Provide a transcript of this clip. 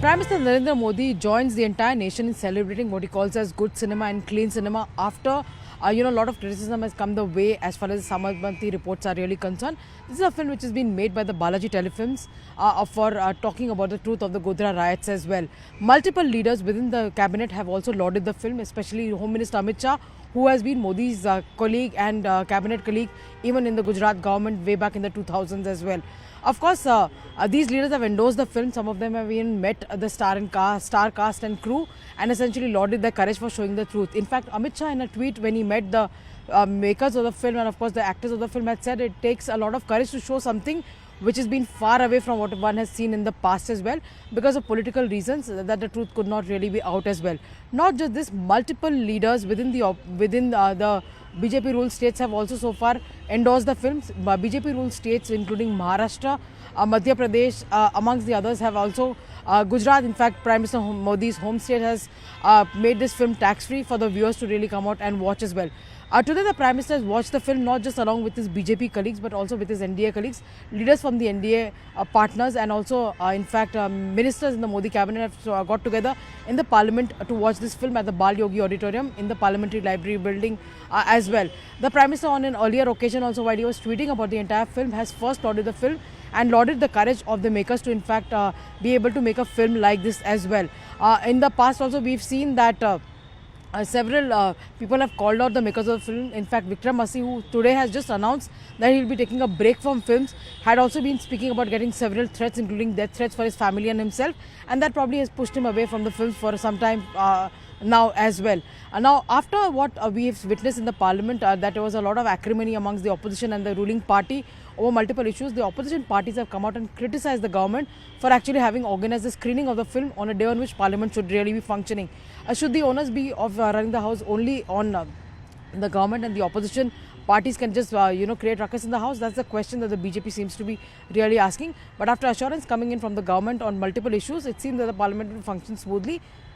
Prime Minister Narendra Modi joins the entire nation in celebrating what he calls as good cinema and clean cinema after a lot of criticism has come the way as far as Samarthi reports are really concerned. This is a film which has been made by the Balaji Telefilms for talking about the truth of the Godhra riots as well. Multiple leaders within the cabinet have also lauded the film, especially Home Minister Amit Shah, who has been Modi's colleague and cabinet colleague even in the Gujarat government way back in the 2000s as well. Of course, these leaders have endorsed the film. Some of them have even met the star cast and crew and essentially lauded their courage for showing the truth. In fact, Amit Shah in a tweet when he met the makers of the film and of course the actors of the film had said it takes a lot of courage to show something which has been far away from what one has seen in the past as well, because of political reasons that the truth could not really be out as well. Not just this, multiple leaders within the BJP ruled states have also so far endorsed the films. BJP ruled states including Maharashtra, Madhya Pradesh amongst the others have also Gujarat. In fact, Prime Minister Modi's home state has made this film tax free for the viewers to really come out and watch as well. Today the Prime Minister has watched the film not just along with his BJP colleagues but also with his NDA colleagues. Leaders from the NDA partners and also in fact ministers in the Modi cabinet have got together in the parliament to watch this film at the Bal Yogi Auditorium in the Parliamentary Library building as well. The Prime Minister on an earlier occasion also, while he was tweeting about the entire film, has first lauded the film and lauded the courage of the makers to in fact be able to make a film like this as well. In the past also we've seen that several people have called out the makers of the film. In fact, Vikram Massi, who today has just announced that he will be taking a break from films, had also been speaking about getting several threats, including death threats for his family and himself, and that probably has pushed him away from the films for some time now as well. Now, after what we have witnessed in the parliament, that there was a lot of acrimony amongst the opposition and the ruling party over multiple issues, the opposition parties have come out and criticized the government for actually having organized the screening of the film on a day on which parliament should really be functioning. Should the onus be of running the house only on the government and the opposition parties can just create ruckus in the house? That's the question that the BJP seems to be really asking. But after assurance coming in from the government on multiple issues, it seems that the parliament will function smoothly.